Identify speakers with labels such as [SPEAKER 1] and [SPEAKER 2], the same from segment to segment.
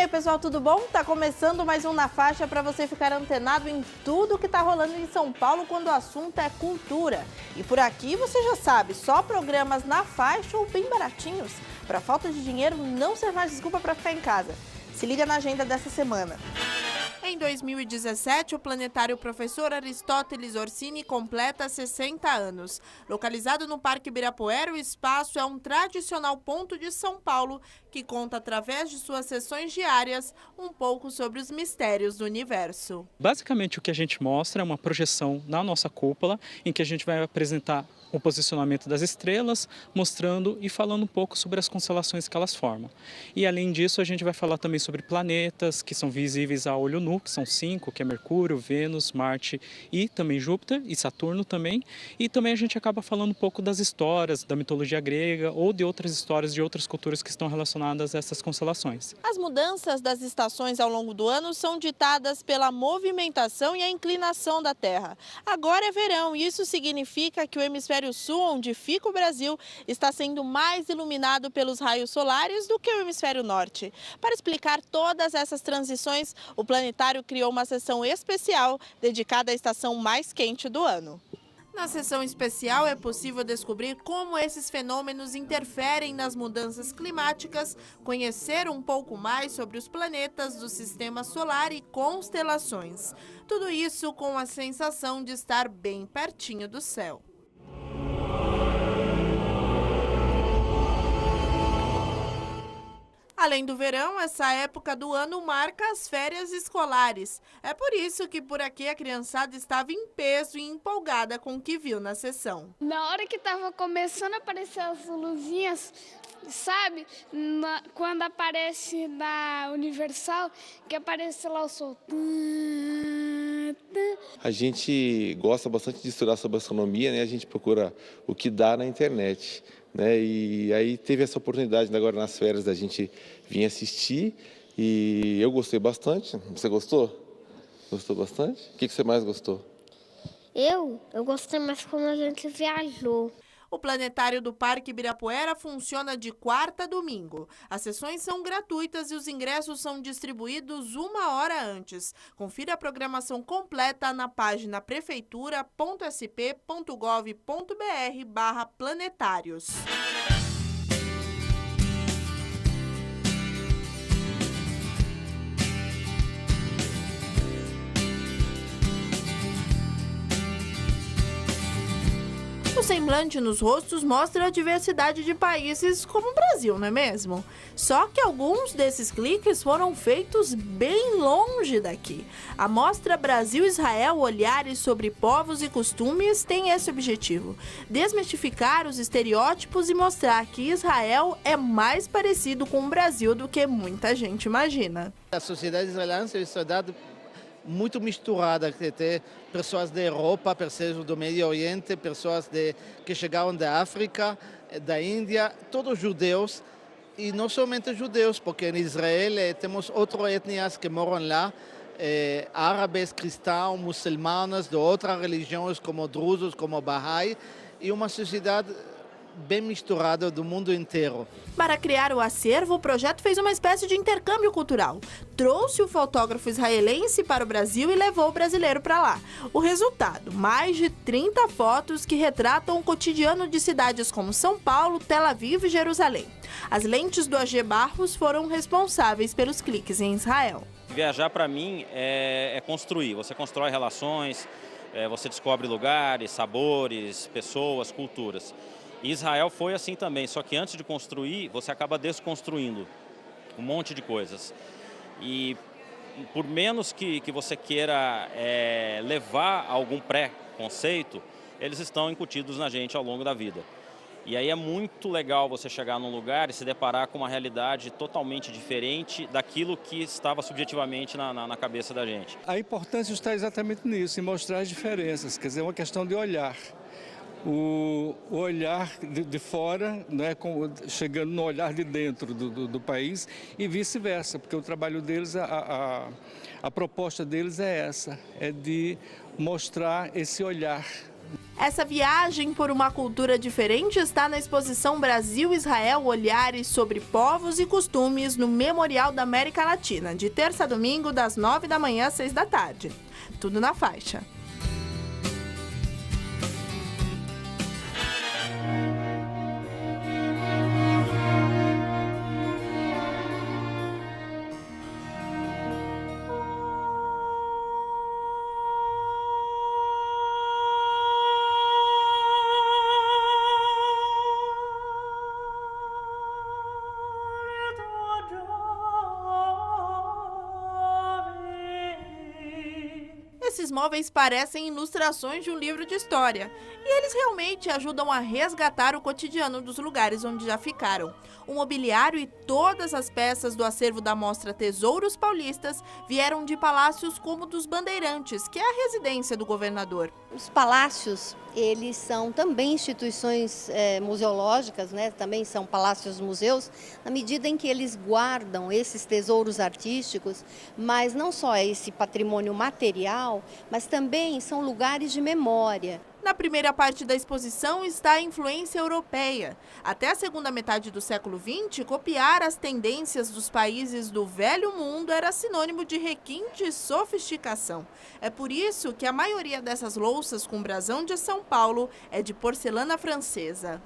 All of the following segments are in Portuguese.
[SPEAKER 1] dia, pessoal, tudo bom? Tá começando mais um Na Faixa para você ficar antenado em tudo que tá rolando em São Paulo quando o assunto é cultura. E por aqui você já sabe, só programas na faixa ou bem baratinhos, para falta de dinheiro não ser mais desculpa para ficar em casa. Se liga na agenda dessa semana. Em 2017, o planetário Professor Aristóteles Orsini completa 60 anos. Localizado no Parque Ibirapuera, o espaço é um tradicional ponto de São Paulo que conta, através de suas sessões diárias, um pouco sobre os mistérios do universo.
[SPEAKER 2] Basicamente, o que a gente mostra é uma projeção na nossa cúpula, em que a gente vai apresentar o posicionamento das estrelas, mostrando e falando um pouco sobre as constelações que elas formam. E além disso, a gente vai falar também sobre planetas que são visíveis a olho nu, que são 5, que é Mercúrio, Vênus, Marte e também Júpiter e Saturno também. E também a gente acaba falando um pouco das histórias da mitologia grega ou de outras histórias de outras culturas que estão relacionadas a essas constelações.
[SPEAKER 1] As mudanças das estações ao longo do ano são ditadas pela movimentação e a inclinação da Terra. Agora é verão e isso significa que o hemisfério sul, onde fica o Brasil, está sendo mais iluminado pelos raios solares do que o hemisfério norte. Para explicar todas essas transições, o planetário criou uma sessão especial dedicada à estação mais quente do ano. Na sessão especial é possível descobrir como esses fenômenos interferem nas mudanças climáticas, conhecer um pouco mais sobre os planetas do sistema solar e constelações. Tudo isso com a sensação de estar bem pertinho do céu. Além do verão, essa época do ano marca as férias escolares. É por isso que por aqui a criançada estava em peso e empolgada com o que viu na sessão.
[SPEAKER 3] Na hora que estava começando a aparecer as luzinhas, sabe? Quando aparece na Universal, que aparece lá o sol.
[SPEAKER 4] A gente gosta bastante de estudar sobre astronomia, né? A gente procura o que dá na internet, né? E aí teve essa oportunidade agora nas férias da gente vir assistir e eu gostei bastante. Você gostou? Gostou bastante? O que você mais gostou?
[SPEAKER 5] Eu gostei mais quando a gente viajou.
[SPEAKER 1] O planetário do Parque Ibirapuera funciona de quarta a domingo. As sessões são gratuitas e os ingressos são distribuídos 1 hora antes. Confira a programação completa na página prefeitura.sp.gov.br/planetários. O semblante nos rostos mostra a diversidade de países como o Brasil, não é mesmo? Só que alguns desses cliques foram feitos bem longe daqui. A mostra Brasil-Israel, Olhares sobre Povos e Costumes tem esse objetivo: desmistificar os estereótipos e mostrar que Israel é mais parecido com o Brasil do que muita gente imagina.
[SPEAKER 6] A sociedade israelense é uma sociedade muito misturada, que tem pessoas da Europa, pessoas do Médio Oriente, pessoas que chegaram da África, da Índia, todos judeus, e não somente judeus, porque em Israel temos outras etnias que moram lá, árabes, cristãos, muçulmanos, de outras religiões como drusos, como Bahá'í, e uma sociedade bem misturada do mundo inteiro.
[SPEAKER 1] Para criar o acervo, o projeto fez uma espécie de intercâmbio cultural. Trouxe o fotógrafo israelense para o Brasil e levou o brasileiro para lá. O resultado, mais de 30 fotos que retratam o cotidiano de cidades como São Paulo, Tel Aviv e Jerusalém. As lentes do AG Barros foram responsáveis pelos cliques em Israel.
[SPEAKER 7] Viajar para mim é construir. Você constrói relações, você descobre lugares, sabores, pessoas, culturas. E Israel foi assim também, só que antes de construir, você acaba desconstruindo um monte de coisas. E por menos que você queira levar algum pré-conceito, eles estão incutidos na gente ao longo da vida. E aí é muito legal você chegar num lugar e se deparar com uma realidade totalmente diferente daquilo que estava subjetivamente na cabeça da gente.
[SPEAKER 8] A importância está exatamente nisso, em mostrar as diferenças, quer dizer, é uma questão de olhar. O olhar de fora, né, chegando no olhar de dentro do país e vice-versa, porque o trabalho deles, a proposta deles é essa, é de mostrar esse olhar.
[SPEAKER 1] Essa viagem por uma cultura diferente está na exposição Brasil-Israel, Olhares sobre Povos e Costumes no Memorial da América Latina, de terça a domingo, das 9 da manhã às 6 da tarde. Tudo na faixa. Esses móveis parecem ilustrações de um livro de história, e eles realmente ajudam a resgatar o cotidiano dos lugares onde já ficaram. O mobiliário e todas as peças do acervo da mostra Tesouros Paulistas vieram de palácios como o dos Bandeirantes, que é a residência do governador.
[SPEAKER 9] Os palácios, eles são também instituições museológicas, né? Também são palácios-museus, na medida em que eles guardam esses tesouros artísticos, mas não só esse patrimônio material, mas também são lugares de memória.
[SPEAKER 1] Na primeira parte da exposição está a influência europeia. Até a segunda metade do século XX, copiar as tendências dos países do Velho Mundo era sinônimo de requinte e sofisticação. É por isso que a maioria dessas louças com brasão de São Paulo é de porcelana francesa.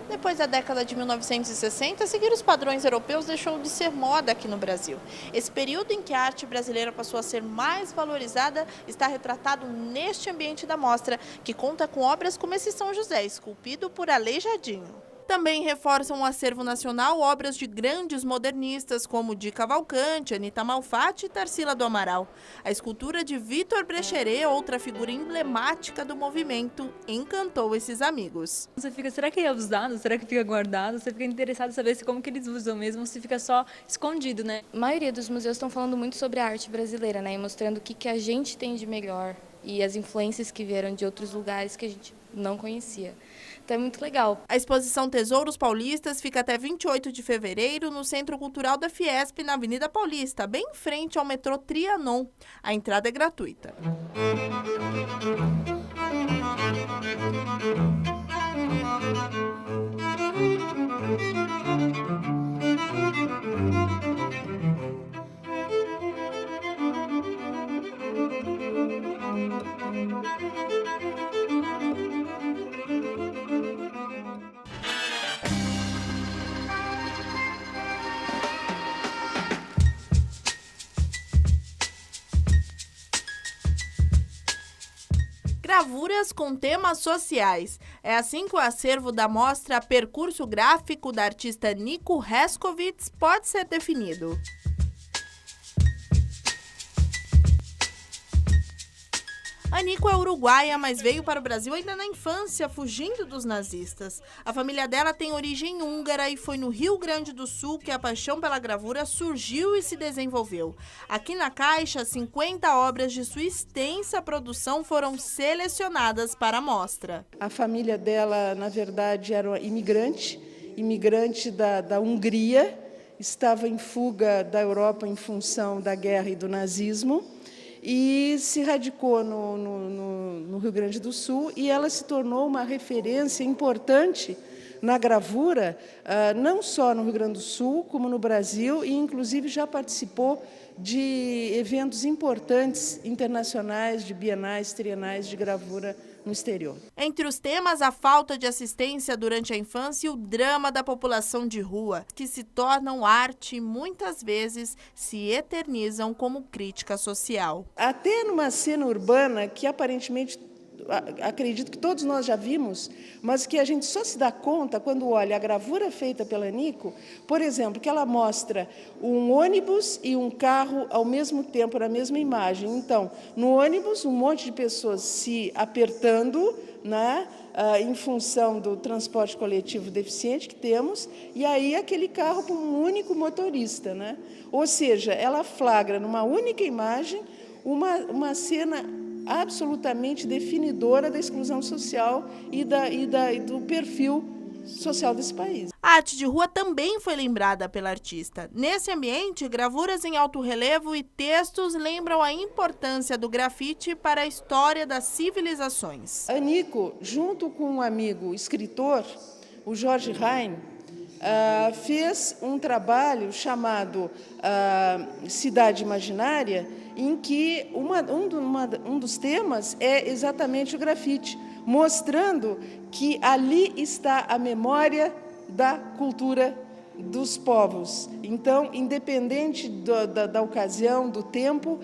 [SPEAKER 1] Depois da década de 1960, seguir os padrões europeus deixou de ser moda aqui no Brasil. Esse período em que a arte brasileira passou a ser mais valorizada está retratado neste ambiente da mostra, que conta com obras como esse São José, esculpido por Aleijadinho. Também reforçam o acervo nacional obras de grandes modernistas como Di Cavalcanti, Anita Malfatti e Tarsila do Amaral. A escultura de Vitor Brecheret, outra figura emblemática do movimento, encantou esses amigos.
[SPEAKER 10] Você fica, será que é usado? Será que fica guardado? Você fica interessado em saber como que eles usam mesmo, se fica só escondido, né?
[SPEAKER 11] A maioria dos museus estão falando muito sobre a arte brasileira, né? E mostrando o que a gente tem de melhor e as influências que vieram de outros lugares que a gente não conhecia. Então é muito legal.
[SPEAKER 1] A exposição Tesouros Paulistas fica até 28 de fevereiro no Centro Cultural da Fiesp, na Avenida Paulista, bem em frente ao metrô Trianon. A entrada é gratuita. Gravuras com temas sociais. É assim que o acervo da mostra Percurso Gráfico da artista Nico Rescovitz pode ser definido. A Nico é uruguaia, mas veio para o Brasil ainda na infância, fugindo dos nazistas. A família dela tem origem húngara e foi no Rio Grande do Sul que a paixão pela gravura surgiu e se desenvolveu. Aqui na caixa, 50 obras de sua extensa produção foram selecionadas para a mostra.
[SPEAKER 12] A família dela, na verdade, era imigrante da Hungria, estava em fuga da Europa em função da guerra e do nazismo, e se radicou no Rio Grande do Sul, e ela se tornou uma referência importante na gravura, não só no Rio Grande do Sul, como no Brasil, e inclusive já participou de eventos importantes internacionais, de bienais, trienais de gravura no exterior.
[SPEAKER 1] Entre os temas, a falta de assistência durante a infância e o drama da população de rua, que se tornam arte e muitas vezes se eternizam como crítica social.
[SPEAKER 12] Até numa cena urbana que aparentemente, acredito que todos nós já vimos, mas que a gente só se dá conta quando olha a gravura feita pela Nico, por exemplo, que ela mostra um ônibus e um carro ao mesmo tempo, na mesma imagem. Então, no ônibus, um monte de pessoas se apertando, né, em função do transporte coletivo deficiente que temos, e aí aquele carro com um único motorista, né? Ou seja, ela flagra numa única imagem uma cena absolutamente definidora da exclusão social e do perfil social desse país.
[SPEAKER 1] A arte de rua também foi lembrada pela artista. Nesse ambiente, gravuras em alto relevo e textos lembram a importância do grafite para a história das civilizações.
[SPEAKER 12] A Nico, junto com um amigo escritor, o Jorge Rain, fez um trabalho chamado Cidade Imaginária, em que um dos temas é exatamente o grafite, mostrando que ali está a memória da cultura dos povos. Então, independente da ocasião, do tempo,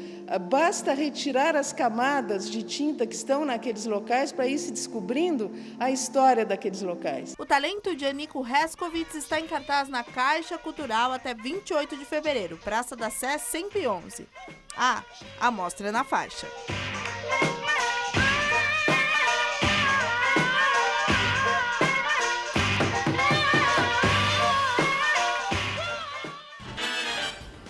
[SPEAKER 12] basta retirar as camadas de tinta que estão naqueles locais para ir se descobrindo a história daqueles locais.
[SPEAKER 1] O talento de Anico Rescovitz está em cartaz na Caixa Cultural até 28 de fevereiro, Praça da Sé 111. A mostra é na faixa.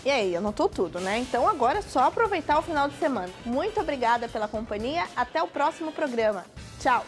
[SPEAKER 1] E aí, anotou tudo, né? Então agora é só aproveitar o final de semana. Muito obrigada pela companhia, até o próximo programa. Tchau!